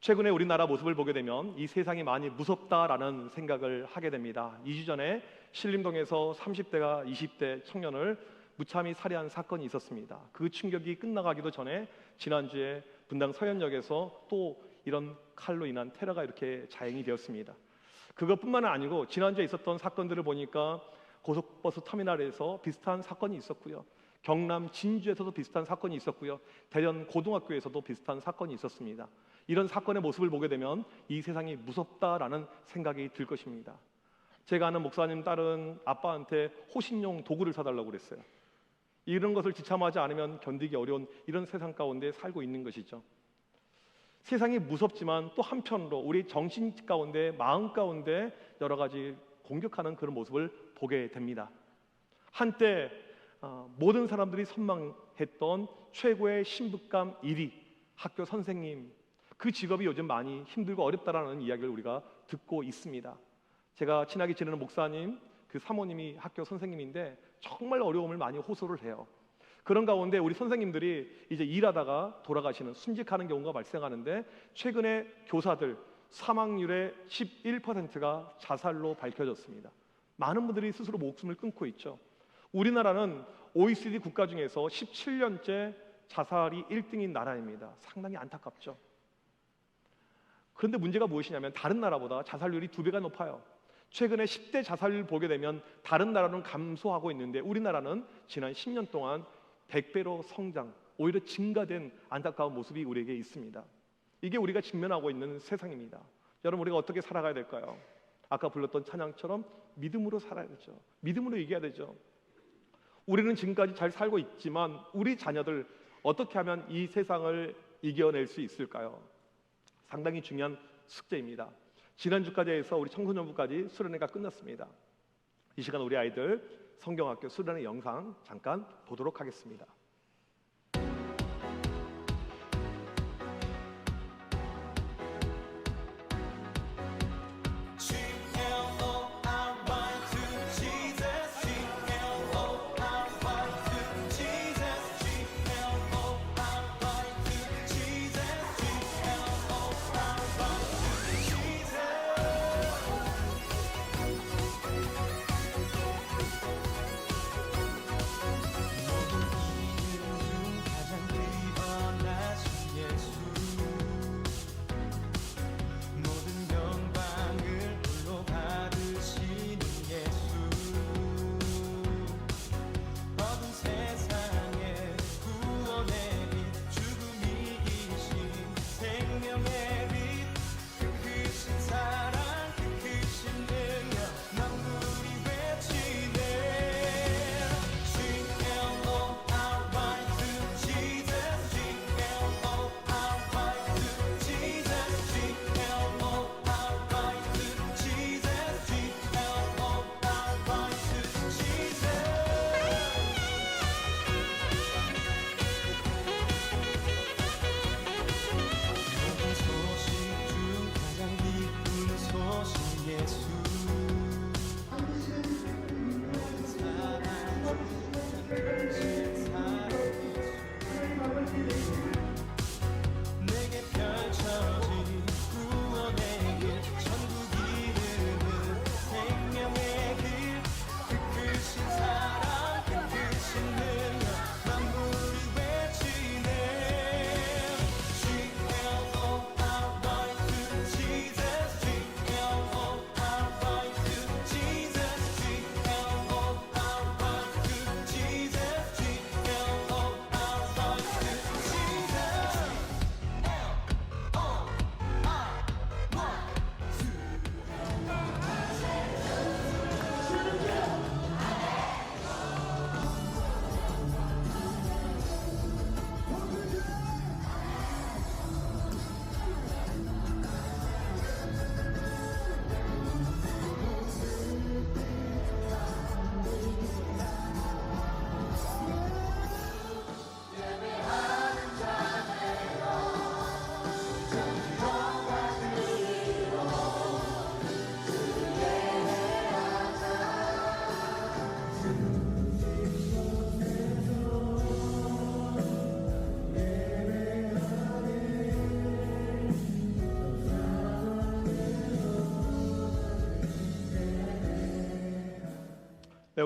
최근에 우리나라 모습을 보게 되면 이 세상이 많이 무섭다라는 생각을 하게 됩니다. 2주 전에 신림동에서 30대가 20대 청년을 무참히 살해한 사건이 있었습니다. 그 충격이 끝나가기도 전에 지난주에 분당 서현역에서 또 이런 칼로 인한 테러가 이렇게 자행이 되었습니다. 그것뿐만 아니고 지난주에 있었던 사건들을 보니까 고속버스 터미널에서 비슷한 사건이 있었고요. 경남 진주에서도 비슷한 사건이 있었고요. 대전 고등학교에서도 비슷한 사건이 있었습니다. 이런 사건의 모습을 보게 되면 이 세상이 무섭다라는 생각이 들 것입니다. 제가 아는 목사님 딸은 아빠한테 호신용 도구를 사달라고 그랬어요. 이런 것을 지참하지 않으면 견디기 어려운 이런 세상 가운데 살고 있는 것이죠. 세상이 무섭지만 또 한편으로 우리 정신 가운데, 마음 가운데 여러 가지 공격하는 그런 모습을 보게 됩니다. 한때 모든 사람들이 선망했던 최고의 신부감 1위 학교 선생님, 그 직업이 요즘 많이 힘들고 어렵다라는 이야기를 우리가 듣고 있습니다. 제가 친하게 지내는 목사님, 그 사모님이 학교 선생님인데 정말 어려움을 많이 호소를 해요. 그런 가운데 우리 선생님들이 이제 일하다가 돌아가시는, 순직하는 경우가 발생하는데 최근에 교사들 사망률의 11%가 자살로 밝혀졌습니다. 많은 분들이 스스로 목숨을 끊고 있죠. 우리나라는 OECD 국가 중에서 17년째 자살이 1등인 나라입니다. 상당히 안타깝죠. 그런데 문제가 무엇이냐면 다른 나라보다 자살률이 2배가 높아요. 최근에 10대 자살률을 보게 되면 다른 나라는 감소하고 있는데 우리나라는 지난 10년 동안 100배로 성장, 오히려 증가된 안타까운 모습이 우리에게 있습니다. 이게 우리가 직면하고 있는 세상입니다. 여러분, 우리가 어떻게 살아가야 될까요? 아까 불렀던 찬양처럼 믿음으로 살아야 되죠. 믿음으로 이겨야 되죠. 우리는 지금까지 잘 살고 있지만 우리 자녀들 어떻게 하면 이 세상을 이겨낼 수 있을까요? 상당히 중요한 숙제입니다. 지난주까지 해서 우리 청소년부까지 수련회가 끝났습니다. 이 시간 우리 아이들 성경학교 수련회 영상 잠깐 보도록 하겠습니다.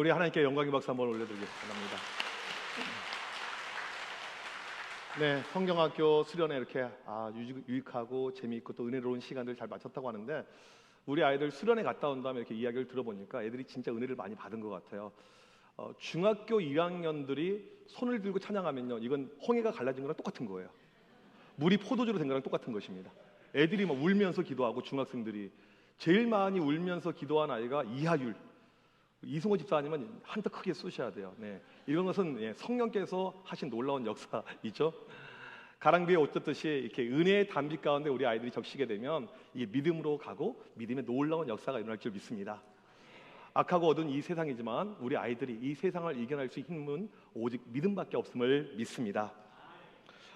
우리 하나님께 영광의 박수 한번 올려드리겠습니다. 네, 성경학교 수련회 이렇게 유익하고 재미있고 또 은혜로운 시간들 잘 마쳤다고 하는데, 우리 아이들 수련회 갔다 온 다음에 이렇게 이야기를 들어보니까 애들이 진짜 은혜를 많이 받은 것 같아요. 중학교 1학년들이 손을 들고 찬양하면요, 이건 홍해가 갈라진 거랑 똑같은 거예요. 물이 포도주로 된 거랑 똑같은 것입니다. 애들이 막 울면서 기도하고, 중학생들이 제일 많이 울면서 기도한 아이가 이하율, 이승호 집사님은 한턱 크게 쏘셔야 돼요. 네, 이런 것은 성령께서 하신 놀라운 역사이죠. 가랑비에 옷 젖듯이 이렇게 은혜의 단비 가운데 우리 아이들이 적시게 되면 이게 믿음으로 가고 믿음의 놀라운 역사가 일어날 줄 믿습니다. 악하고 어두운 이 세상이지만 우리 아이들이 이 세상을 이겨낼 수 있는 힘은 오직 믿음밖에 없음을 믿습니다.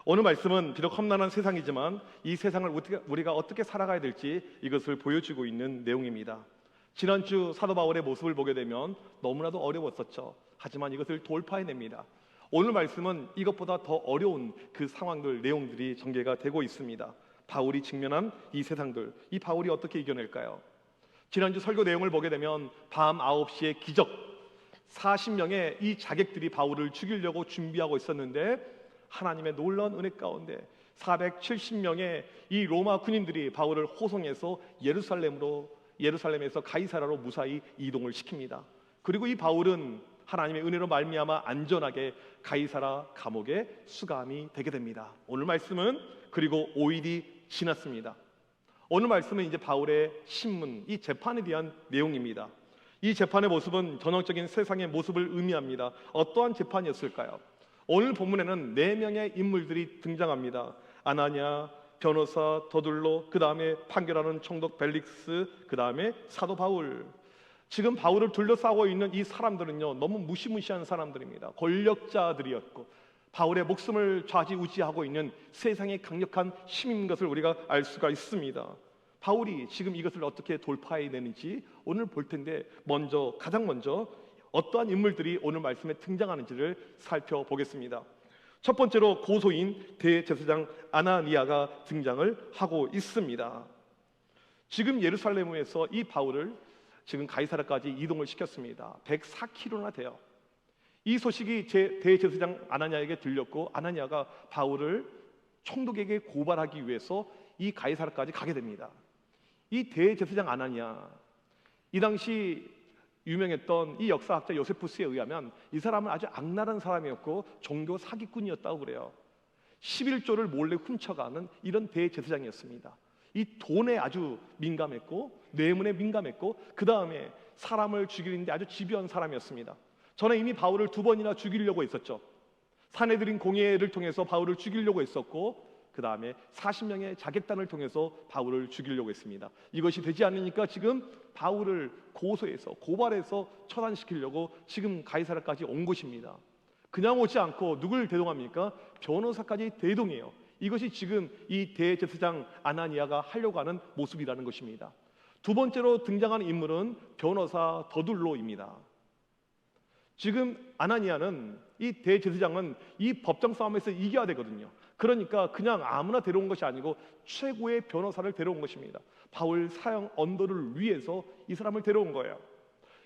오늘 말씀은 비록 험난한 세상이지만 이 세상을 우리가 어떻게 살아가야 될지 이것을 보여주고 있는 내용입니다. 지난주 사도 바울의 모습을 보게 되면 너무나도 어려웠었죠. 하지만 이것을 돌파해냅니다. 오늘 말씀은 이것보다 더 어려운 그 상황들, 내용들이 전개가 되고 있습니다. 바울이 직면한 이 세상들, 이 바울이 어떻게 이겨낼까요? 지난주 설교 내용을 보게 되면 밤 9시에 기적, 40명의 이 자객들이 바울을 죽이려고 준비하고 있었는데 하나님의 놀라운 은혜 가운데 470명의 이 로마 군인들이 바울을 호송해서 예루살렘에서 가이사라로 무사히 이동을 시킵니다. 그리고 이 바울은 하나님의 은혜로 말미암아 안전하게 가이사라 감옥에 수감이 되게 됩니다. 오늘 말씀은 그리고 5일이 지났습니다. 오늘 말씀은 이제 바울의 신문, 이 재판에 대한 내용입니다. 이 재판의 모습은 전형적인 세상의 모습을 의미합니다. 어떠한 재판이었을까요? 오늘 본문에는 4명의 인물들이 등장합니다. 아나냐, 변호사 더둘로, 그 다음에 판결하는 총독 벨릭스, 그 다음에 사도 바울. 지금 바울을 둘러싸고 있는 이 사람들은요, 너무 무시무시한 사람들입니다. 권력자들이었고 바울의 목숨을 좌지우지하고 있는 세상의 강력한 힘인 것을 우리가 알 수가 있습니다. 바울이 지금 이것을 어떻게 돌파해내는지 오늘 볼 텐데, 가장 먼저 어떠한 인물들이 오늘 말씀에 등장하는지를 살펴보겠습니다. 첫 번째로 고소인 대제사장 아나니아가 등장을 하고 있습니다. 지금 예루살렘에서 이 바울을 지금 가이사라까지 이동을 시켰습니다. 104km나 돼요. 이 소식이 대제사장 아나니아에게 들렸고, 아나니아가 바울을 총독에게 고발하기 위해서 이 가이사라까지 가게 됩니다. 이 대제사장 아나니아, 이 당시 유명했던 이 역사학자 요세푸스에 의하면 이 사람은 아주 악랄한 사람이었고 종교 사기꾼이었다고 그래요. 11조를 몰래 훔쳐가는 이런 대제사장이었습니다. 이 돈에 아주 민감했고 뇌물에 민감했고, 그 다음에 사람을 죽이는데 아주 집요한 사람이었습니다. 전에 이미 바울을 2번이나 죽이려고 했었죠. 사내들인 공예를 통해서 바울을 죽이려고 했었고, 그 다음에 40명의 자객단을 통해서 바울을 죽이려고 했습니다. 이것이 되지 않으니까 지금 바울을 고발해서 처단시키려고 지금 가이사라까지 온 것입니다. 그냥 오지 않고 누굴 대동합니까? 변호사까지 대동해요. 이것이 지금 이 대제사장 아나니아가 하려고 하는 모습이라는 것입니다. 두 번째로 등장하는 인물은 변호사 더둘로입니다. 지금 아나니아는, 이 대제사장은 이 법정 싸움에서 이겨야 되거든요. 그러니까 그냥 아무나 데려온 것이 아니고 최고의 변호사를 데려온 것입니다. 바울 사형 언도를 위해서 이 사람을 데려온 거예요.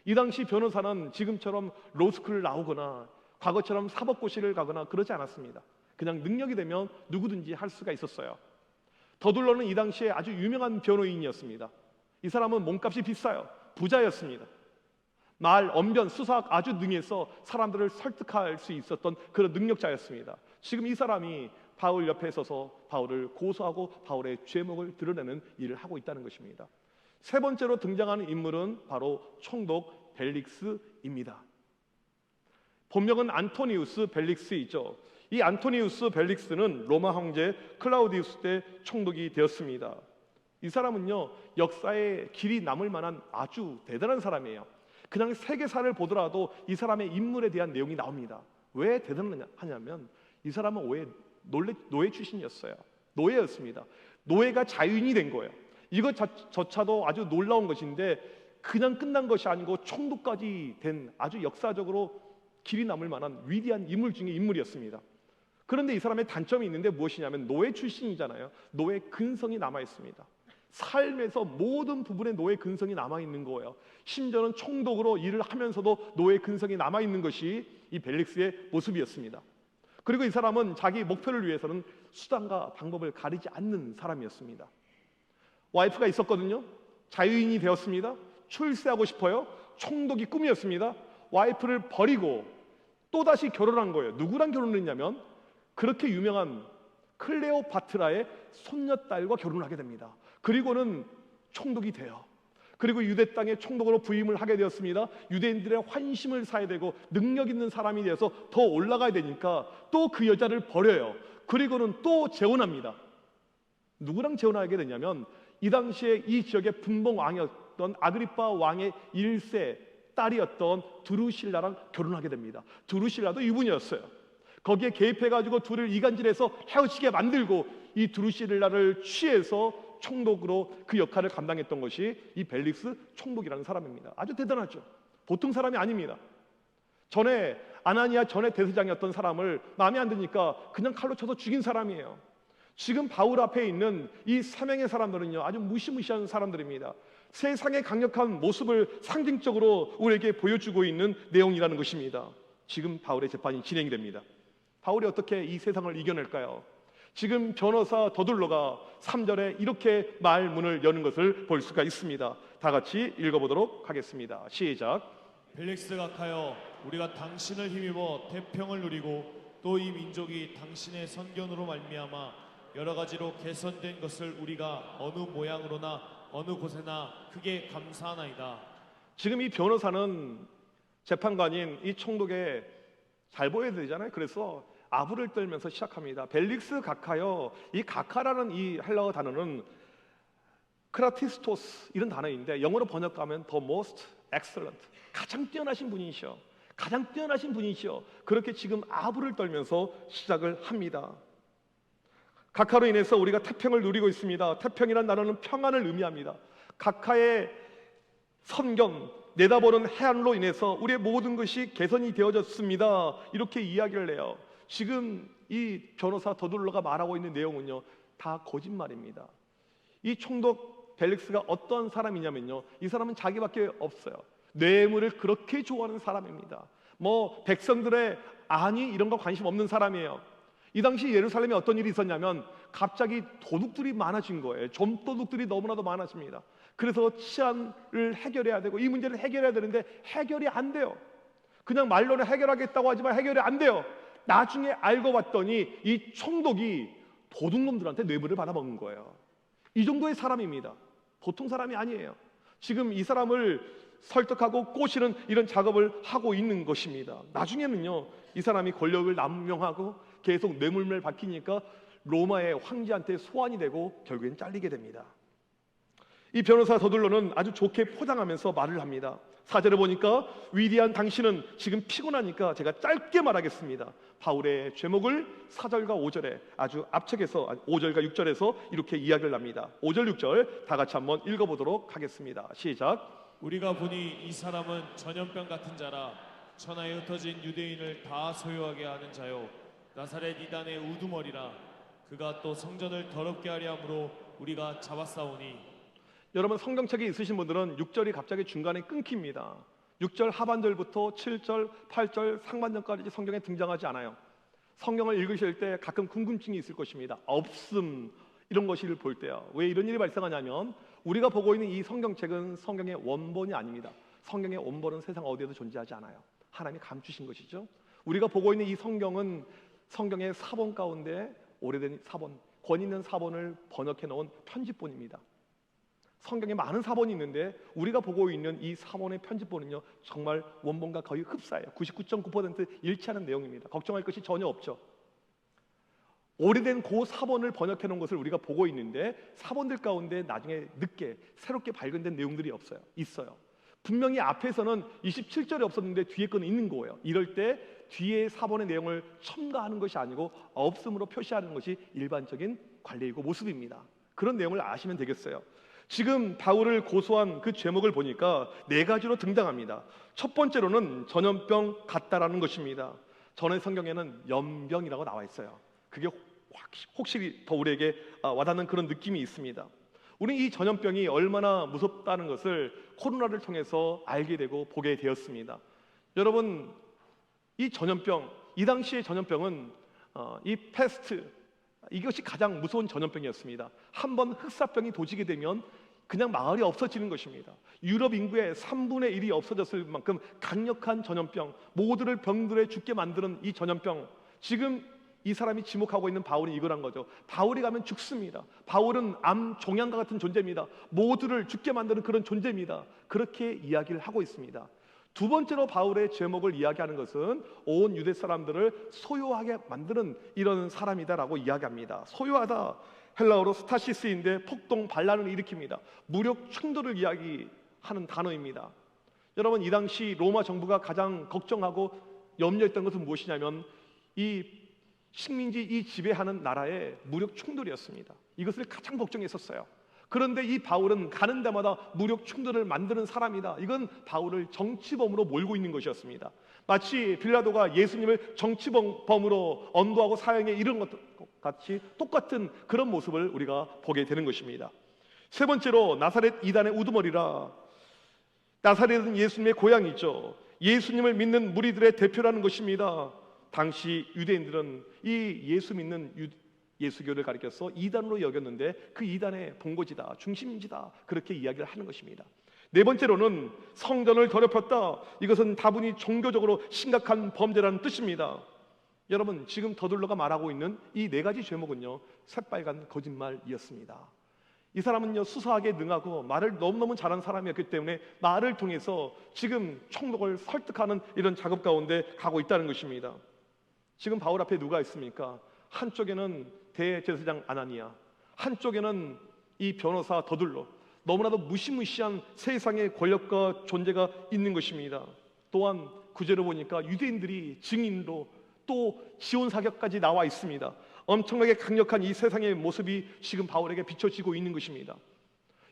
이 당시 변호사는 지금처럼 로스쿨을 나오거나 과거처럼 사법고시를 가거나 그러지 않았습니다. 그냥 능력이 되면 누구든지 할 수가 있었어요. 더둘로는 이 당시에 아주 유명한 변호인이었습니다. 이 사람은 몸값이 비싸요. 부자였습니다. 말, 언변, 수사학 아주 능해서 사람들을 설득할 수 있었던 그런 능력자였습니다. 지금 이 사람이 바울 옆에 서서 바울을 고소하고 바울의 죄목을 드러내는 일을 하고 있다는 것입니다. 세 번째로 등장하는 인물은 바로 총독 벨릭스입니다. 본명은 안토니우스 벨릭스이죠. 이 안토니우스 벨릭스는 로마 황제 클라우디우스 때 총독이 되었습니다. 이 사람은요, 역사에 길이 남을 만한 아주 대단한 사람이에요. 그냥 세계사를 보더라도 이 사람의 인물에 대한 내용이 나옵니다. 왜 대단하냐면 이 사람은 노예 출신이었어요. 노예였습니다. 노예가 자유인이 된 거예요. 이것조차도 아주 놀라운 것인데 그냥 끝난 것이 아니고 총독까지 된 아주 역사적으로 길이 남을 만한 위대한 인물 중에 인물이었습니다. 그런데 이 사람의 단점이 있는데 무엇이냐면 노예 출신이잖아요. 노예 근성이 남아 있습니다. 삶에서 모든 부분에 노예 근성이 남아있는 거예요. 심지어는 총독으로 일을 하면서도 노예 근성이 남아있는 것이 이 벨릭스의 모습이었습니다. 그리고 이 사람은 자기 목표를 위해서는 수단과 방법을 가리지 않는 사람이었습니다. 와이프가 있었거든요. 자유인이 되었습니다. 출세하고 싶어요. 총독이 꿈이었습니다. 와이프를 버리고 또다시 결혼한 거예요. 누구랑 결혼을 했냐면 그렇게 유명한 클레오파트라의 손녀딸과 결혼을 하게 됩니다. 그리고는 총독이 돼요. 그리고 유대 땅의 총독으로 부임을 하게 되었습니다. 유대인들의 환심을 사야 되고 능력 있는 사람이 되어서 더 올라가야 되니까 또 그 여자를 버려요. 그리고는 또 재혼합니다. 누구랑 재혼하게 되냐면 이 당시에 이 지역의 분봉왕이었던 아그리파 왕의 1세 딸이었던 두루실라랑 결혼하게 됩니다. 두루실라도 유부녀였어요. 거기에 개입해가지고 둘을 이간질해서 헤어지게 만들고 이 두루실라를 취해서 총독으로 그 역할을 감당했던 것이 이 벨릭스 총독이라는 사람입니다. 아주 대단하죠. 보통 사람이 아닙니다. 전에 아나니아 전에 대제사장이었던 사람을 마음에 안 드니까 그냥 칼로 쳐서 죽인 사람이에요. 지금 바울 앞에 있는 이 사명의 사람들은요, 아주 무시무시한 사람들입니다. 세상의 강력한 모습을 상징적으로 우리에게 보여주고 있는 내용이라는 것입니다. 지금 바울의 재판이 진행이 됩니다. 바울이 어떻게 이 세상을 이겨낼까요? 지금 변호사 더둘러가 3절에 이렇게 말문을 여는 것을 볼 수가 있습니다. 다 같이 읽어보도록 하겠습니다. 시작. 벨릭스 각하여, 우리가 당신을 힘입어 태평을 누리고 또 이 민족이 당신의 선견으로 말미암아 여러 가지로 개선된 것을 우리가 어느 모양으로나 어느 곳에나 크게 감사하나이다. 지금 이 변호사는 재판관인 이 총독에 잘 보여야 되잖아요. 그래서 아부를 떨면서 시작합니다. 벨릭스 각하여, 이 각하라는 이 헬라어 단어는 크라티스토스 이런 단어인데 영어로 번역하면 the most excellent, 가장 뛰어나신 분이시여, 가장 뛰어나신 분이시여. 그렇게 지금 아부를 떨면서 시작을 합니다. 각하로 인해서 우리가 태평을 누리고 있습니다. 태평이란 단어는 평안을 의미합니다. 각하의 선견, 내다보는 해안으로 인해서 우리의 모든 것이 개선이 되어졌습니다. 이렇게 이야기를 해요. 지금 이 변호사 더둘러가 말하고 있는 내용은요, 다 거짓말입니다. 이 총독 벨릭스가 어떤 사람이냐면요, 이 사람은 자기밖에 없어요. 뇌물을 그렇게 좋아하는 사람입니다. 뭐 백성들의 안위 이런 거 관심 없는 사람이에요. 이 당시 예루살렘에 어떤 일이 있었냐면 갑자기 도둑들이 많아진 거예요. 좀도둑들이 너무나도 많아집니다. 그래서 치안을 해결해야 되고 이 문제를 해결해야 되는데 해결이 안 돼요. 그냥 말로는 해결하겠다고 하지만 해결이 안 돼요. 나중에 알고 봤더니 이 총독이 도둑놈들한테 뇌물을 받아먹는 거예요. 이 정도의 사람입니다. 보통 사람이 아니에요. 지금 이 사람을 설득하고 꼬시는 이런 작업을 하고 있는 것입니다. 나중에는요, 이 사람이 권력을 남용하고 계속 뇌물을 받기니까 로마의 황제한테 소환이 되고 결국엔 잘리게 됩니다. 이 변호사 더둘러는 아주 좋게 포장하면서 말을 합니다. 4절에 보니까 위대한 당신은 지금 피곤하니까 제가 짧게 말하겠습니다. 바울의 죄목을 4절과 5절에 아주 압축해서 5절과 6절에서 이렇게 이야기를 합니다. 5절 6절 다 같이 한번 읽어보도록 하겠습니다. 시작. 우리가 보니 이 사람은 전염병 같은 자라, 천하에 흩어진 유대인을 다 소유하게 하는 자요, 나사렛 이단의 우두머리라. 그가 또 성전을 더럽게 하려 함으로 우리가 잡았사오니. 여러분, 성경책에 있으신 분들은 6절이 갑자기 중간에 끊깁니다. 6절 하반절부터 7절, 8절 상반절까지 성경에 등장하지 않아요. 성경을 읽으실 때 가끔 궁금증이 있을 것입니다. 없음 이런 것을 볼 때요. 왜 이런 일이 발생하냐면 우리가 보고 있는 이 성경책은 성경의 원본이 아닙니다. 성경의 원본은 세상 어디에도 존재하지 않아요. 하나님이 감추신 것이죠. 우리가 보고 있는 이 성경은 성경의 사본 가운데 오래된 사본, 권 있는 사본을 번역해 놓은 편집본입니다. 성경에 많은 사본이 있는데 우리가 보고 있는 이 사본의 편집본은요, 정말 원본과 거의 흡사해요. 99.9% 일치하는 내용입니다. 걱정할 것이 전혀 없죠. 오래된 그 사본을 번역해 놓은 것을 우리가 보고 있는데 사본들 가운데 나중에 늦게 새롭게 발견된 내용들이 있어요. 분명히 앞에서는 27절이 없었는데 뒤에 거는 있는 거예요. 이럴 때 뒤에 사본의 내용을 첨가하는 것이 아니고 없음으로 표시하는 것이 일반적인 관례이고 모습입니다. 그런 내용을 아시면 되겠어요. 지금 바울을 고소한 그 제목을 보니까 4가지로 등장합니다. 첫 번째로는 전염병 같다라는 것입니다. 전의 성경에는 연병이라고 나와 있어요. 그게 확실히 더 우리에게 와닿는 그런 느낌이 있습니다. 우리는 이 전염병이 얼마나 무섭다는 것을 코로나를 통해서 알게 되고 보게 되었습니다. 여러분, 이 전염병, 이 당시의 전염병은 이 패스트, 이것이 가장 무서운 전염병이었습니다. 한번 흑사병이 도지게 되면 그냥 마을이 없어지는 것입니다. 유럽 인구의 3분의 1이 없어졌을 만큼 강력한 전염병, 모두를 병들에 죽게 만드는 이 전염병, 지금 이 사람이 지목하고 있는 바울이 이거란 거죠. 바울이 가면 죽습니다. 바울은 암 종양과 같은 존재입니다. 모두를 죽게 만드는 그런 존재입니다. 그렇게 이야기를 하고 있습니다. 두 번째로 바울의 제목을 이야기하는 것은 온 유대 사람들을 소요하게 만드는 이런 사람이다라고 이야기합니다. 소요하다, 헬라어로 스타시스인데 폭동 반란을 일으킵니다. 무력 충돌을 이야기하는 단어입니다. 여러분, 이 당시 로마 정부가 가장 걱정하고 염려했던 것은 무엇이냐면 이 식민지 이 지배하는 나라의 무력 충돌이었습니다. 이것을 가장 걱정했었어요. 그런데 이 바울은 가는 데마다 무력 충돌을 만드는 사람이다. 이건 바울을 정치범으로 몰고 있는 것이었습니다. 마치 빌라도가 예수님을 정치범으로 언도하고 사형에 이른 것 같이 똑같은 그런 모습을 우리가 보게 되는 것입니다. 세 번째로 나사렛 이단의 우두머리라. 나사렛은 예수님의 고향이죠. 예수님을 믿는 무리들의 대표라는 것입니다. 당시 유대인들은 이 예수 믿는 예수교를 가리켜서 이단으로 여겼는데 그 이단의 본고지다, 중심지다, 그렇게 이야기를 하는 것입니다. 네 번째로는 성전을 더럽혔다. 이것은 다분히 종교적으로 심각한 범죄라는 뜻입니다. 여러분, 지금 더둘러가 말하고 있는 이 네 가지 죄목은요, 새빨간 거짓말이었습니다. 이 사람은요, 수사하게 능하고 말을 너무너무 잘하는 사람이었기 때문에 말을 통해서 지금 총독을 설득하는 이런 작업 가운데 가고 있다는 것입니다. 지금 바울 앞에 누가 있습니까? 한쪽에는 대제사장 아나니아, 한쪽에는 이 변호사 더둘러, 너무나도 무시무시한 세상의 권력과 존재가 있는 것입니다. 또한 구절을 보니까 유대인들이 증인으로 또 지원 사격까지 나와 있습니다. 엄청나게 강력한 이 세상의 모습이 지금 바울에게 비춰지고 있는 것입니다.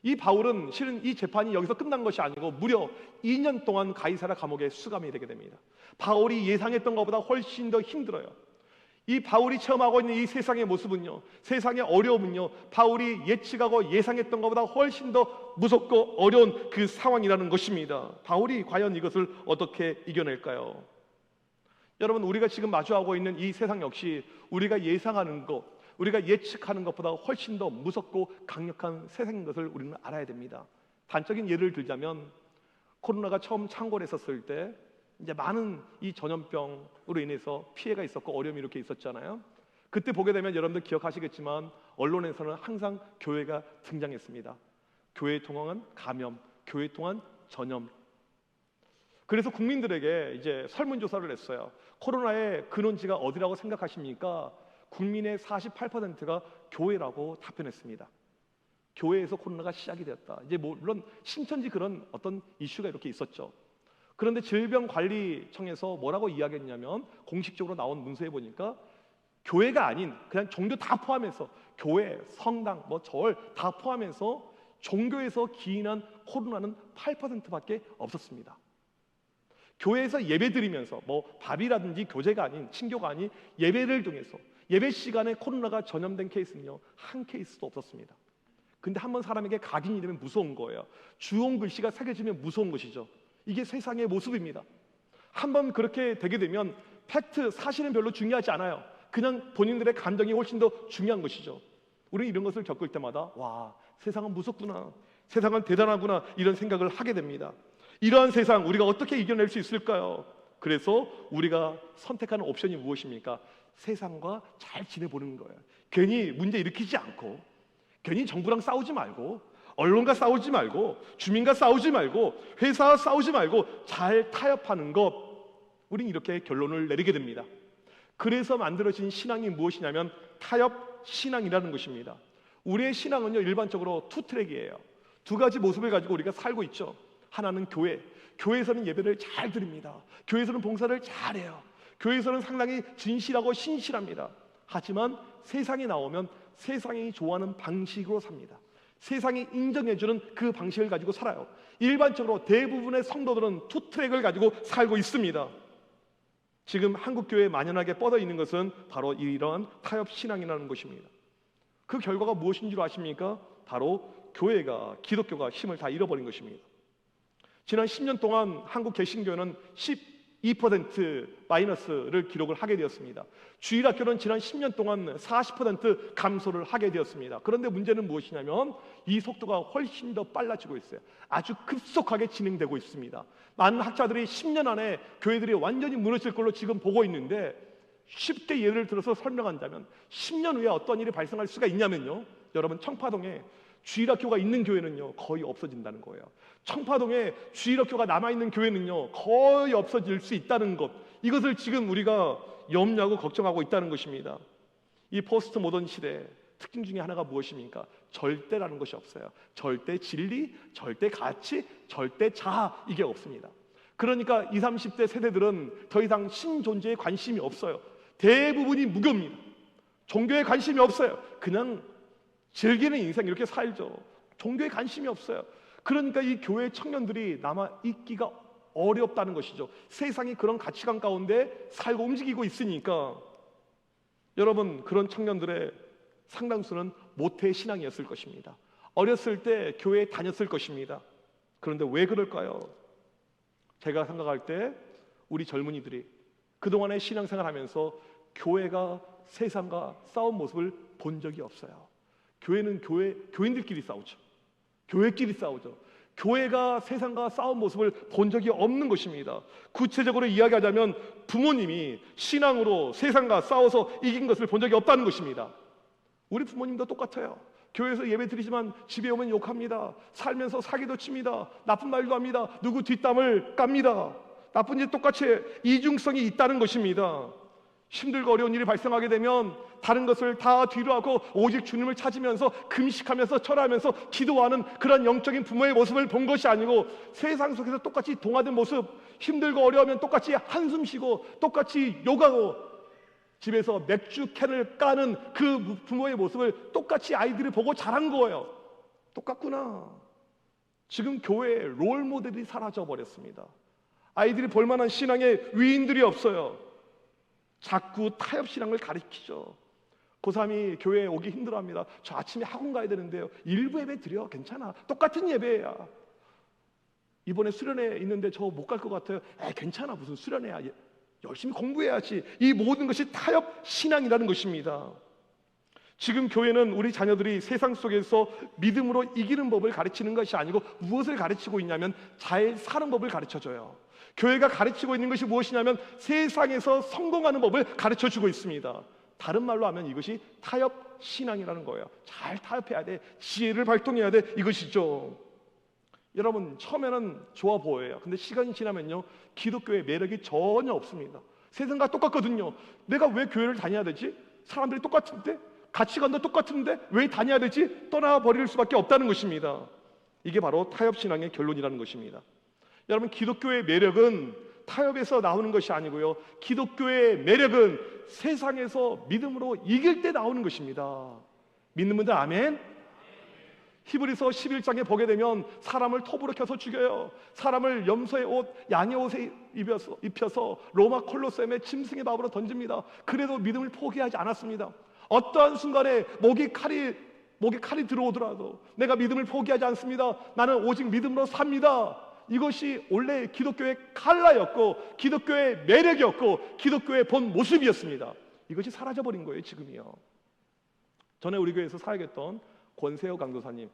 이 바울은 실은 이 재판이 여기서 끝난 것이 아니고 무려 2년 동안 가이사라 감옥에 수감이 되게 됩니다. 바울이 예상했던 것보다 훨씬 더 힘들어요. 이 바울이 체험하고 있는 이 세상의 모습은요, 세상의 어려움은요, 바울이 예측하고 예상했던 것보다 훨씬 더 무섭고 어려운 그 상황이라는 것입니다. 바울이 과연 이것을 어떻게 이겨낼까요? 여러분, 우리가 지금 마주하고 있는 이 세상 역시 우리가 예상하는 것, 우리가 예측하는 것보다 훨씬 더 무섭고 강력한 세상인 것을 우리는 알아야 됩니다. 단적인 예를 들자면 코로나가 처음 창궐했었을 때 이제 많은 이 전염병으로 인해서 피해가 있었고 어려움이 이렇게 있었잖아요. 그때 보게 되면 여러분들 기억하시겠지만 언론에서는 항상 교회가 등장했습니다. 교회 통한 감염, 교회 통한 전염. 그래서 국민들에게 이제 설문조사를 했어요. 코로나의 근원지가 어디라고 생각하십니까? 국민의 48%가 교회라고 답변했습니다. 교회에서 코로나가 시작이 되었다. 이제 물론 신천지 그런 어떤 이슈가 이렇게 있었죠. 그런데 질병관리청에서 뭐라고 이야기했냐면 공식적으로 나온 문서에 보니까 교회가 아닌 그냥 종교 다 포함해서 교회, 성당, 절 다 포함해서 종교에서 기인한 코로나는 8%밖에 없었습니다. 교회에서 예배드리면서 밥이라든지 교제가 아닌 친교가 아닌 예배를 통해서 예배 시간에 코로나가 전염된 케이스는요, 한 케이스도 없었습니다. 근데 한번 사람에게 각인이 되면 무서운 거예요. 주홍 글씨가 새겨지면 무서운 것이죠. 이게 세상의 모습입니다. 한번 그렇게 되게 되면 팩트, 사실은 별로 중요하지 않아요. 그냥 본인들의 감정이 훨씬 더 중요한 것이죠. 우리는 이런 것을 겪을 때마다 와, 세상은 무섭구나, 세상은 대단하구나, 이런 생각을 하게 됩니다. 이러한 세상 우리가 어떻게 이겨낼 수 있을까요? 그래서 우리가 선택하는 옵션이 무엇입니까? 세상과 잘 지내보는 거예요. 괜히 문제 일으키지 않고, 괜히 정부랑 싸우지 말고, 언론과 싸우지 말고, 주민과 싸우지 말고, 회사와 싸우지 말고 잘 타협하는 것, 우린 이렇게 결론을 내리게 됩니다. 그래서 만들어진 신앙이 무엇이냐면 타협 신앙이라는 것입니다. 우리의 신앙은요, 일반적으로 투 트랙이에요. 두 가지 모습을 가지고 우리가 살고 있죠. 하나는 교회, 교회에서는 예배를 잘 드립니다. 교회에서는 봉사를 잘해요. 교회에서는 상당히 진실하고 신실합니다. 하지만 세상에 나오면 세상이 좋아하는 방식으로 삽니다. 세상이 인정해주는 그 방식을 가지고 살아요. 일반적으로 대부분의 성도들은 투 트랙을 가지고 살고 있습니다. 지금 한국교회에 만연하게 뻗어 있는 것은 바로 이러한 타협 신앙이라는 것입니다. 그 결과가 무엇인 줄 아십니까? 바로 교회가, 기독교가 힘을 다 잃어버린 것입니다. 지난 10년 동안 한국 개신교는 12% 마이너스를 기록을 하게 되었습니다. 주일학교는 지난 10년 동안 40% 감소를 하게 되었습니다. 그런데 문제는 무엇이냐면 이 속도가 훨씬 더 빨라지고 있어요. 아주 급속하게 진행되고 있습니다. 많은 학자들이 10년 안에 교회들이 완전히 무너질 걸로 지금 보고 있는데, 쉽게 예를 들어서 설명한다면 10년 후에 어떤 일이 발생할 수가 있냐면요, 여러분, 청파동에 주일학교가 있는 교회는요 거의 없어진다는 거예요. 청파동에 주일학교가 남아있는 교회는요 거의 없어질 수 있다는 것, 이것을 지금 우리가 염려하고 걱정하고 있다는 것입니다. 이 포스트 모던 시대 특징 중에 하나가 무엇입니까? 절대라는 것이 없어요. 절대 진리, 절대 가치, 절대 자아, 이게 없습니다. 그러니까 20, 30대 세대들은 더 이상 신존재에 관심이 없어요. 대부분이 무교입니다. 종교에 관심이 없어요. 그냥 즐기는 인생 이렇게 살죠. 종교에 관심이 없어요. 그러니까 이 교회 청년들이 남아있기가 어렵다는 것이죠. 세상이 그런 가치관 가운데 살고 움직이고 있으니까 여러분, 그런 청년들의 상당수는 모태 신앙이었을 것입니다. 어렸을 때 교회에 다녔을 것입니다. 그런데 왜 그럴까요? 제가 생각할 때 우리 젊은이들이 그동안의 신앙생활하면서 교회가 세상과 싸운 모습을 본 적이 없어요. 교회는 교인들끼리 싸우죠. 교회끼리 싸우죠. 교회가 세상과 싸운 모습을 본 적이 없는 것입니다. 구체적으로 이야기하자면 부모님이 신앙으로 세상과 싸워서 이긴 것을 본 적이 없다는 것입니다. 우리 부모님도 똑같아요. 교회에서 예배 드리지만 집에 오면 욕합니다. 살면서 사기도 칩니다. 나쁜 말도 합니다. 누구 뒷담을 깝니다. 나쁜 일 똑같이 이중성이 있다는 것입니다. 힘들고 어려운 일이 발생하게 되면 다른 것을 다 뒤로하고 오직 주님을 찾으면서 금식하면서 철하면서 기도하는 그런 영적인 부모의 모습을 본 것이 아니고, 세상 속에서 똑같이 동화된 모습, 힘들고 어려우면 똑같이 한숨 쉬고 똑같이 욕하고 집에서 맥주 캔을 까는 그 부모의 모습을 똑같이 아이들이 보고 자란 거예요. 똑같구나. 지금 교회에 롤 모델이 사라져 버렸습니다. 아이들이 볼만한 신앙의 위인들이 없어요. 자꾸 타협 신앙을 가르치죠. 고3이 교회에 오기 힘들어합니다. 저 아침에 학원 가야 되는데요. 일부 예배 드려. 괜찮아. 똑같은 예배야. 이번에 수련회 있는데 저 못 갈 것 같아요. 괜찮아. 무슨 수련회야. 열심히 공부해야지. 이 모든 것이 타협 신앙이라는 것입니다. 지금 교회는 우리 자녀들이 세상 속에서 믿음으로 이기는 법을 가르치는 것이 아니고 무엇을 가르치고 있냐면 잘 사는 법을 가르쳐줘요. 교회가 가르치고 있는 것이 무엇이냐면 세상에서 성공하는 법을 가르쳐주고 있습니다. 다른 말로 하면 이것이 타협 신앙이라는 거예요. 잘 타협해야 돼. 지혜를 발동해야 돼. 이것이죠. 여러분, 처음에는 좋아 보여요. 근데 시간이 지나면요, 기독교의 매력이 전혀 없습니다. 세상과 똑같거든요. 내가 왜 교회를 다녀야 되지? 사람들이 똑같은데? 가치관도 똑같은데? 왜 다녀야 되지? 떠나버릴 수밖에 없다는 것입니다. 이게 바로 타협신앙의 결론이라는 것입니다. 여러분, 기독교의 매력은 타협에서 나오는 것이 아니고요, 기독교의 매력은 세상에서 믿음으로 이길 때 나오는 것입니다. 믿는 분들 아멘? 히브리서 11장에 보게 되면 사람을 톱으로 켜서 죽여요. 사람을 염소의 옷, 양의 옷에 입혀서 로마 콜로세움의 짐승의 밥으로 던집니다. 그래도 믿음을 포기하지 않았습니다. 어떠한 순간에 목에 칼이 들어오더라도 내가 믿음을 포기하지 않습니다. 나는 오직 믿음으로 삽니다. 이것이 원래 기독교의 칼라였고 기독교의 매력이었고 기독교의 본 모습이었습니다. 이것이 사라져버린 거예요, 지금이요. 전에 우리 교회에서 사역했던 권세호 강도사님,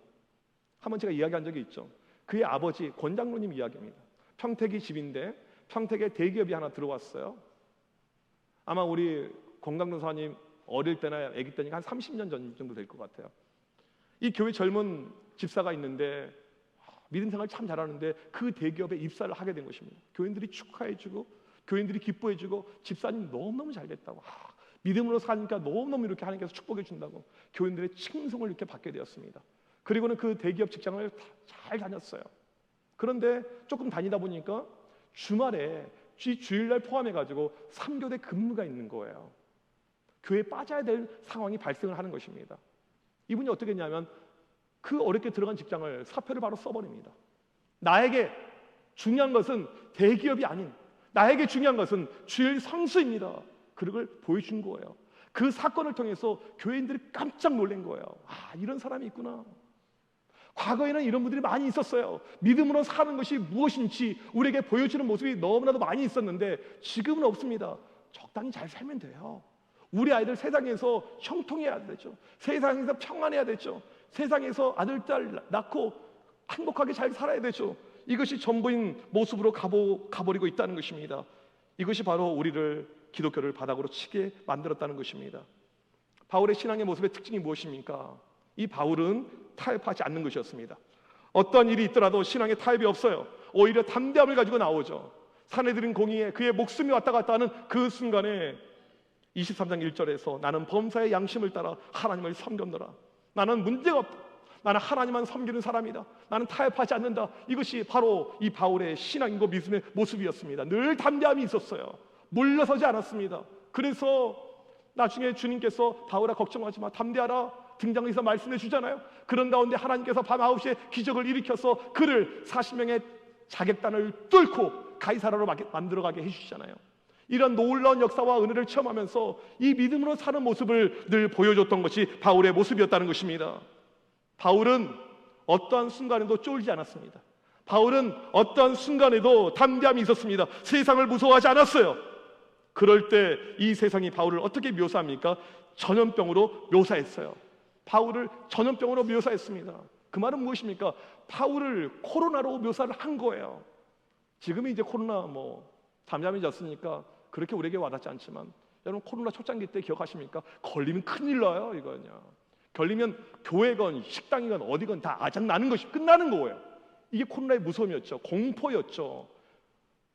한번 제가 이야기한 적이 있죠. 그의 아버지 권장로님 이야기입니다. 평택이 집인데 평택에 대기업이 하나 들어왔어요. 아마 우리 권 강도사님 어릴 때나 아기 때니까 한 30년 전 정도 될 것 같아요. 이 교회 젊은 집사가 있는데 믿음 생활 참 잘하는데 그 대기업에 입사를 하게 된 것입니다. 교인들이 축하해주고 교인들이 기뻐해주고 집사님 너무너무 잘 됐다고, 믿음으로 사니까 너무너무 이렇게 하나님께서 축복해 준다고 교인들의 칭송을 이렇게 받게 되었습니다. 그리고는 그 대기업 직장을 잘 다녔어요. 그런데 조금 다니다 보니까 주말에 주일날 포함해가지고 3교대 근무가 있는 거예요. 교회에 빠져야 될 상황이 발생을 하는 것입니다. 이분이 어떻게 했냐면 그 어렵게 들어간 직장을 사표를 바로 써버립니다. 나에게 중요한 것은 대기업이 아닌, 나에게 중요한 것은 주일 성수입니다. 그걸 보여준 거예요. 그 사건을 통해서 교인들이 깜짝 놀란 거예요. 이런 사람이 있구나. 과거에는 이런 분들이 많이 있었어요. 믿음으로 사는 것이 무엇인지 우리에게 보여주는 모습이 너무나도 많이 있었는데 지금은 없습니다. 적당히 잘 살면 돼요. 우리 아이들 세상에서 형통해야 되죠. 세상에서 평안해야 되죠. 세상에서 아들, 딸 낳고 행복하게 잘 살아야 되죠. 이것이 전부인 모습으로 가버리고 있다는 것입니다. 이것이 바로 우리를, 기독교를 바닥으로 치게 만들었다는 것입니다. 바울의 신앙의 모습의 특징이 무엇입니까? 이 바울은 타협하지 않는 것이었습니다. 어떤 일이 있더라도 신앙에 타협이 없어요. 오히려 담대함을 가지고 나오죠. 사내들인 공의에 그의 목숨이 왔다 갔다 하는 그 순간에 23장 1절에서 나는 범사의 양심을 따라 하나님을 섬겼노라. 나는 문제가 없다. 나는 하나님만 섬기는 사람이다. 나는 타협하지 않는다. 이것이 바로 이 바울의 신앙이고 믿음의 모습이었습니다. 늘 담대함이 있었어요. 물러서지 않았습니다. 그래서 나중에 주님께서 바울아 걱정하지 마, 담대하라 등장해서 말씀해 주잖아요. 그런 가운데 하나님께서 밤 9시에 기적을 일으켜서 그를 40명의 자객단을 뚫고 가이사라로 만들어가게 해주시잖아요. 이런 놀라운 역사와 은혜를 체험하면서 이 믿음으로 사는 모습을 늘 보여줬던 것이 바울의 모습이었다는 것입니다. 바울은 어떠한 순간에도 쫄지 않았습니다. 바울은 어떠한 순간에도 담대함이 있었습니다. 세상을 무서워하지 않았어요. 그럴 때 이 세상이 바울을 어떻게 묘사합니까? 전염병으로 묘사했어요. 바울을 전염병으로 묘사했습니다. 그 말은 무엇입니까? 바울을 코로나로 묘사를 한 거예요. 지금은 이제 코로나 잠잠해졌으니까 그렇게 우리에게 와닿지 않지만 여러분 코로나 초창기 때 기억하십니까? 걸리면 큰일 나요. 이거냐. 걸리면 교회건 식당이건 어디건 다 아작나는 것이 끝나는 거예요. 이게 코로나의 무서움이었죠. 공포였죠.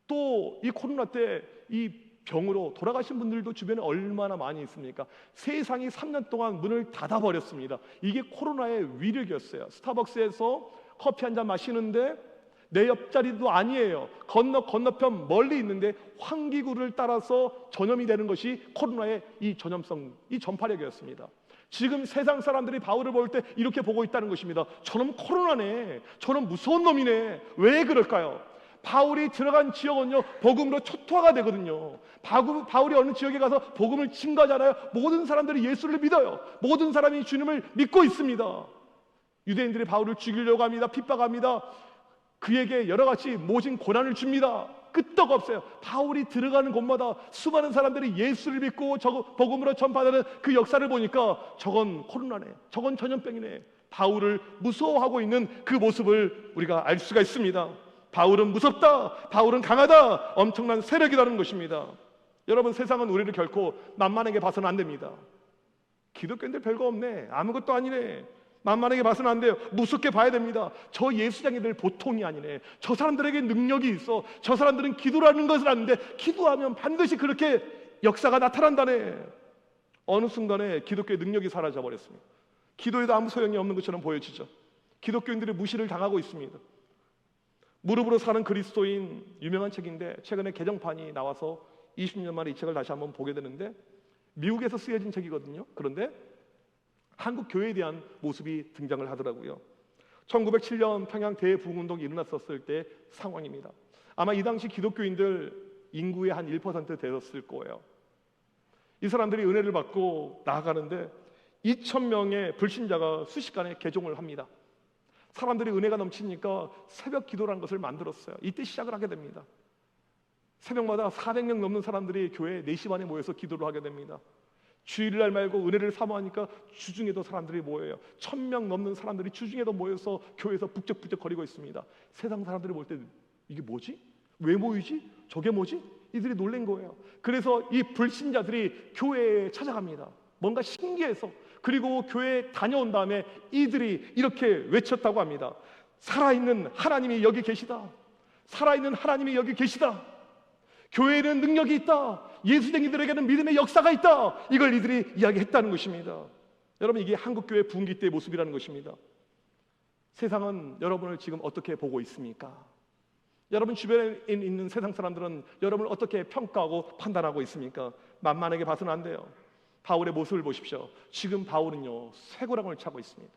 또 이 코로나 때 이 병으로 돌아가신 분들도 주변에 얼마나 많이 있습니까? 세상이 3년 동안 문을 닫아버렸습니다. 이게 코로나의 위력이었어요. 스타벅스에서 커피 한 잔 마시는데 내 옆자리도 아니에요. 건너편 멀리 있는데 환기구를 따라서 전염이 되는 것이 코로나의 이 전염성, 이 전파력이었습니다. 지금 세상 사람들이 바울을 볼 때 이렇게 보고 있다는 것입니다. 저놈 코로나네. 저놈 무서운 놈이네. 왜 그럴까요? 바울이 들어간 지역은요 복음으로 초토화가 되거든요. 바울이 어느 지역에 가서 복음을 증거하잖아요. 모든 사람들이 예수를 믿어요. 모든 사람이 주님을 믿고 있습니다. 유대인들이 바울을 죽이려고 합니다. 핍박합니다. 그에게 여러 가지 모진 고난을 줍니다. 끄떡 없어요. 바울이 들어가는 곳마다 수많은 사람들이 예수를 믿고 복음으로 전파하는 그 역사를 보니까 저건 코로나네, 저건 전염병이네. 바울을 무서워하고 있는 그 모습을 우리가 알 수가 있습니다. 바울은 무섭다, 바울은 강하다, 엄청난 세력이라는 것입니다. 여러분, 세상은 우리를 결코 만만하게 봐서는 안 됩니다. 기독교인들 별거 없네, 아무것도 아니네, 만만하게 봐서는 안 돼요. 무섭게 봐야 됩니다. 저 예수장애들 보통이 아니네. 저 사람들에게 능력이 있어. 저 사람들은 기도라는 것을 아는데 기도하면 반드시 그렇게 역사가 나타난다네. 어느 순간에 기독교의 능력이 사라져버렸습니다. 기도에도 아무 소용이 없는 것처럼 보여지죠. 기독교인들이 무시를 당하고 있습니다. 무릎으로 사는 그리스도인, 유명한 책인데 최근에 개정판이 나와서 20년 만에 이 책을 다시 한번 보게 되는데 미국에서 쓰여진 책이거든요. 그런데 한국 교회에 대한 모습이 등장을 하더라고요. 1907년 평양 대부흥운동이 일어났었을 때 상황입니다. 아마 이 당시 기독교인들 인구의 한 1% 되었을 거예요. 이 사람들이 은혜를 받고 나아가는데 2,000명의 불신자가 순식간에 개종을 합니다. 사람들이 은혜가 넘치니까 새벽 기도라는 것을 만들었어요. 이때 시작을 하게 됩니다. 새벽마다 400명 넘는 사람들이 교회 4시 반에 모여서 기도를 하게 됩니다. 주일날 말고 은혜를 사모하니까 주중에도 사람들이 모여요. 1,000명 넘는 사람들이 주중에도 모여서 교회에서 북적북적 거리고 있습니다. 세상 사람들이 볼 때 이게 뭐지? 왜 모이지? 저게 뭐지? 이들이 놀란 거예요. 그래서 이 불신자들이 교회에 찾아갑니다. 뭔가 신기해서. 그리고 교회에 다녀온 다음에 이들이 이렇게 외쳤다고 합니다. 살아있는 하나님이 여기 계시다. 살아있는 하나님이 여기 계시다. 교회에는 능력이 있다. 예수쟁이들에게는 믿음의 역사가 있다. 이걸 이들이 이야기했다는 것입니다. 여러분, 이게 한국교회 부흥기 때의 모습이라는 것입니다. 세상은 여러분을 지금 어떻게 보고 있습니까? 여러분 주변에 있는 세상 사람들은 여러분을 어떻게 평가하고 판단하고 있습니까? 만만하게 봐서는 안 돼요. 바울의 모습을 보십시오. 지금 바울은요 쇠고랑을 차고 있습니다.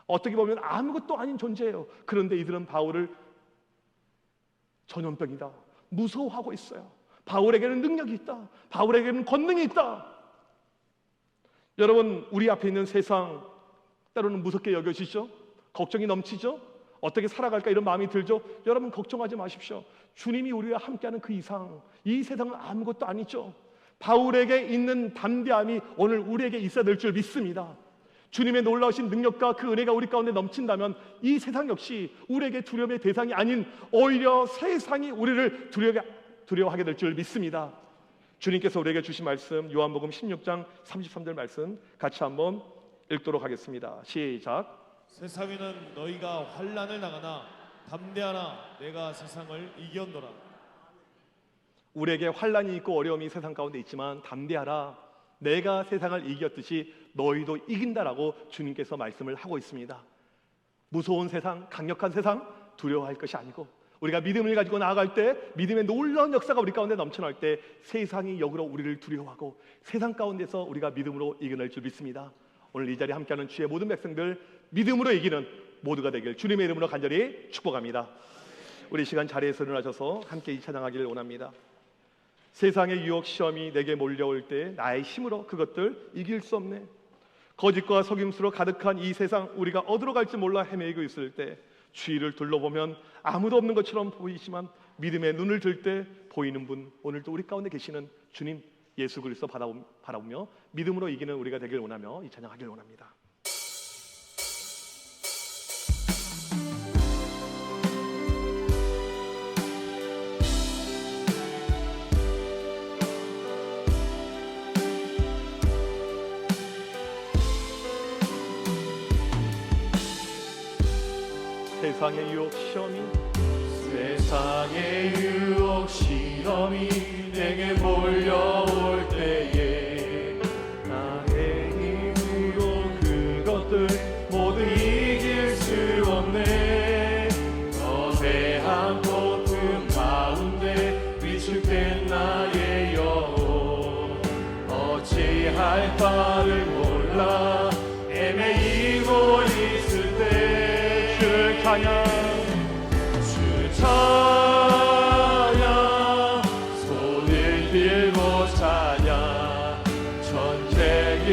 어떻게 보면 아무것도 아닌 존재예요. 그런데 이들은 바울을 전염병이다, 무서워하고 있어요. 바울에게는 능력이 있다. 바울에게는 권능이 있다. 여러분, 우리 앞에 있는 세상 때로는 무섭게 여겨지죠. 걱정이 넘치죠? 어떻게 살아갈까 이런 마음이 들죠? 여러분 걱정하지 마십시오. 주님이 우리와 함께하는 그 이상 이 세상은 아무것도 아니죠. 바울에게 있는 담대함이 오늘 우리에게 있어야 될 줄 믿습니다. 주님의 놀라우신 능력과 그 은혜가 우리 가운데 넘친다면 이 세상 역시 우리에게 두려움의 대상이 아닌 오히려 세상이 우리를 두려워하게 될 줄 믿습니다. 주님께서 우리에게 주신 말씀 요한복음 16장 33절 말씀 같이 한번 읽도록 하겠습니다. 시작. 세상에는 너희가 환난을 당하나 담대하라 내가 세상을 이겼노라. 우리에게 환난이 있고 어려움이 세상 가운데 있지만 담대하라 내가 세상을 이겼듯이 너희도 이긴다라고 주님께서 말씀을 하고 있습니다. 무서운 세상, 강력한 세상 두려워할 것이 아니고 우리가 믿음을 가지고 나아갈 때 믿음의 놀라운 역사가 우리 가운데 넘쳐날 때 세상이 역으로 우리를 두려워하고 세상 가운데서 우리가 믿음으로 이겨낼 줄 믿습니다. 오늘 이 자리에 함께하는 주의 모든 백성들 믿음으로 이기는 모두가 되길 주님의 이름으로 간절히 축복합니다. 우리 시간 자리에서 일어나셔서 함께 이 찬양하기를 원합니다. 세상의 유혹 시험이 내게 몰려올 때 나의 힘으로 그것들 이길 수 없네. 거짓과 속임수로 가득한 이 세상 우리가 어디로 갈지 몰라 헤매고 있을 때 주위를 둘러보면 아무도 없는 것처럼 보이지만 믿음의 눈을 들 때 보이는 분 오늘도 우리 가운데 계시는 주님 예수 그리스도 바라보며 믿음으로 이기는 우리가 되길 원하며 이 찬양하길 원합니다. 세상의 유혹 시험이 내게 몰려올 때에 나의 힘으로 그것들 모두 이길 수 없네. 거대한 고통 가운데 위축된 나의 영혼 어찌할 바를 몰라 헤매이고 있을 때 주를 찬양 주 찬양 손을 들고 찬양 전쟁은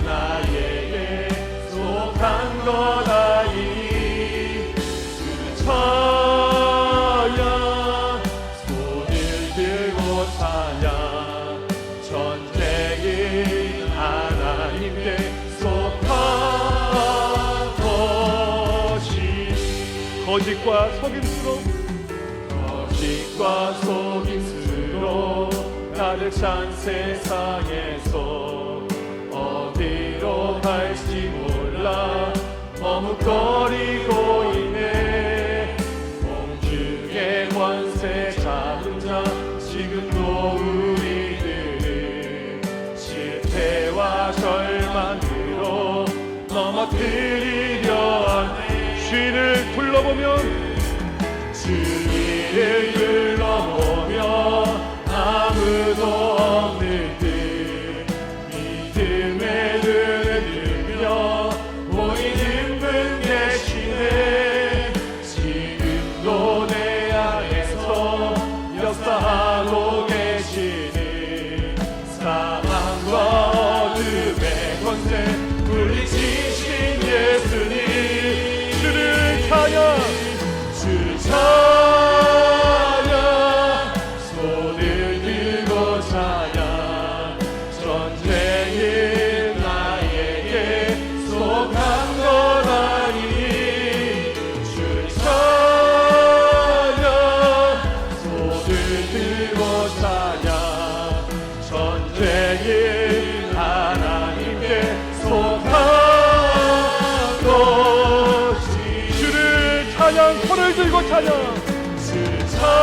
나에게 속한 거다니 주 찬양 손을 들고 찬양 전쟁은 하나님께 속한 것이 거짓과 속임수로 가득 찬 세상에서 어디로 갈지 몰라 머뭇거리고 있네. 공중의 권세 잡은 자 지금도 우리들을 실패와 절망으로 넘어뜨리려 하네. 주위를 둘러보면 주위를 둘러보며 아무도 없는 듯 믿음의 눈을 들며 보이는 분 계시네. 지금도 내 안에서 역사하고 계시는 사망과 어둠의 권세 물리치신 예수님 주를 찬양 주 찬양 손을 들고 찬양 전쟁은 나에게 속한 거다니 주 찬양 손을 들고 찬양 전쟁은 하나님께 속한 것이 주를 찬양 손을 들고 찬양 주 찬양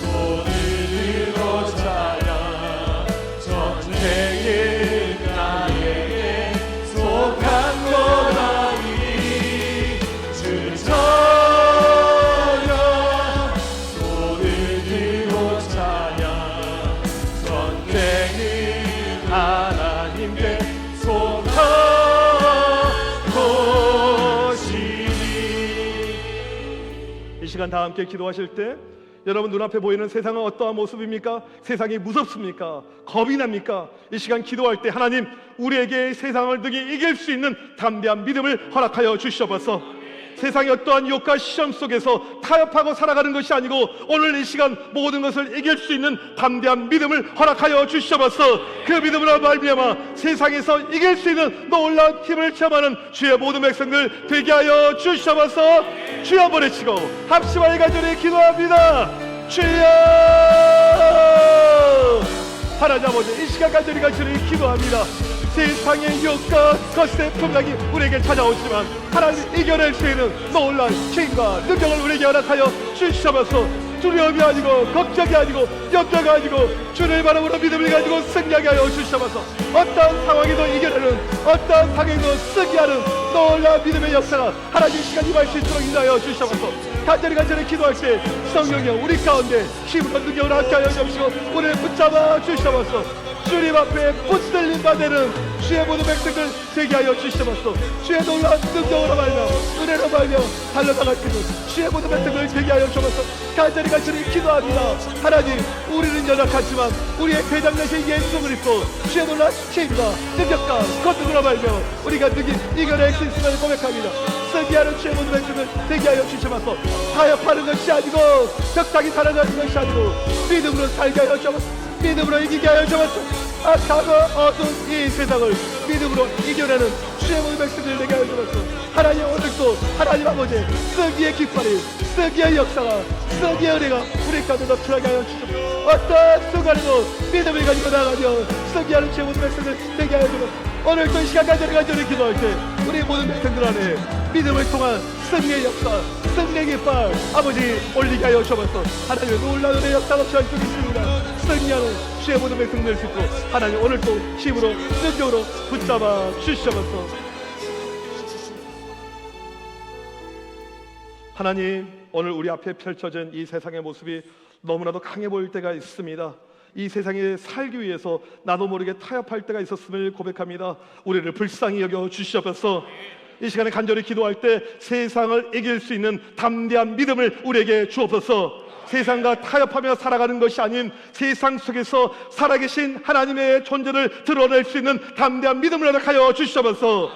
손을 들고 찬양 전쟁은 나에게 속한 거다니 주 찬양 손을 들고 찬양 전쟁은 하나님께 속한 이 시간 다 함께 기도하실 때 여러분 눈앞에 보이는 세상은 어떠한 모습입니까? 세상이 무섭습니까? 겁이 납니까? 이 시간 기도할 때 하나님 우리에게 세상을 등에 이길 수 있는 담대한 믿음을 허락하여 주시옵소서. 세상의 어떠한 유혹과 시험 속에서 타협하고 살아가는 것이 아니고 오늘 이 시간 모든 것을 이길 수 있는 담대한 믿음을 허락하여 주시옵소서. 그 믿음으로 말미암아 세상에서 이길 수 있는 놀라운 힘을 체험하는 주의 모든 백성들 되게 하여 주시옵소서. 주여 부르시고 합심하여 간절히 기도합니다. 주여 하나님 아버지 이 시간 간절히 기도합니다. 세상의 유혹과 거짓의 풍랑이 우리에게 찾아오지만 하나님 이겨낼 수 있는 놀라운 힘과 능력을 우리에게 허락하여 주시옵소서. 두려움이 아니고 걱정이 아니고 염려가 아니고 주를 바라보는 믿음을 가지고 승리하게 하여 주시옵소서. 어떠한 상황에도 이겨내는 어떠한 상황에도 승리하는 놀라운 믿음의 역사가 하나님 시간 임할 수 있도록 인도하여 주시옵소서. 간절히 기도할 때 성령이여 우리 가운데 힘으로 능력을 함께하여 주시고 우리를 붙잡아 주시옵소서. 주님 앞에 붙들림 받는 주의 모든 백성들 되게 하여 주시옵소서. 주의 놀라운 능력으로 말며 은혜로 말며 달려나갈 수 있는 주의 모든 백성들 되게 하여 주옵소서. 간절히 기도합니다. 하나님 우리는 연약하지만 우리의 대장 되신 예수 그리스도 주의 놀라운 힘과 능력과 권능으로 말며 우리가 능히 이겨낼 수 있음을 고백합니다. 승리하는 주의 모든 백성들 되게 하여 주시옵소서. 타협하는 것이 아니고 적당히 살아가는 것이 아니고 믿음으로 살게 하여 주옵소서. 믿음으로 이기게 하여 주옵소서. 악하고 어두운 이 세상을 믿음으로 이겨내는 주의 모든 백성들 되게 하여 주옵소서. 하나님 오늘도 하나님 아버지 승리의 깃발이 승리의 역사가 승리의 은혜가 우리 가운데 넘쳐나게 하여 주옵소서. 어떤 순간에도 믿음을 가지고 나가며 승리하는 주의 모든 백성들 되게 하여 주옵소서. 오늘도 이 시간 간절히 기도할 때 우리 모든 백성들 안에 믿음을 통한 승리의 역사 승리의 깃발 아버지 올리게 하여 주옵소서. 하나님의 놀라운 은혜의 역사가 저희 쪽에 있습니다. 승리하는 주의 모든 백성들 수 있도록 하나님 오늘도 힘으로 능력으로 붙잡아 주시옵소서. 하나님 오늘 우리 앞에 펼쳐진 이 세상의 모습이 너무나도 강해 보일 때가 있습니다. 이 세상에 살기 위해서 나도 모르게 타협할 때가 있었음을 고백합니다. 우리를 불쌍히 여겨 주시옵소서. 이 시간에 간절히 기도할 때 세상을 이길 수 있는 담대한 믿음을 우리에게 주옵소서. 세상과 타협하며 살아가는 것이 아닌 세상 속에서 살아계신 하나님의 존재를 드러낼 수 있는 담대한 믿음을 허락하여 주시옵소서.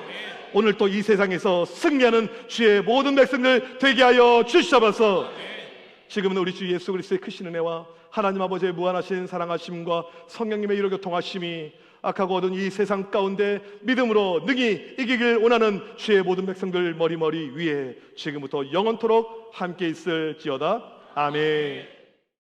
오늘 또 이 세상에서 승리하는 주의 모든 백성들 되게 하여 주시옵소서. 지금은 우리 주 예수 그리스도의 크신 은혜와 하나님 아버지의 무한하신 사랑하심과 성령님의 이로 교통하심이 악하고 어두운 이 세상 가운데 믿음으로 능히 이기길 원하는 주의 모든 백성들 머리 위에 지금부터 영원토록 함께 있을지어다. 아멘.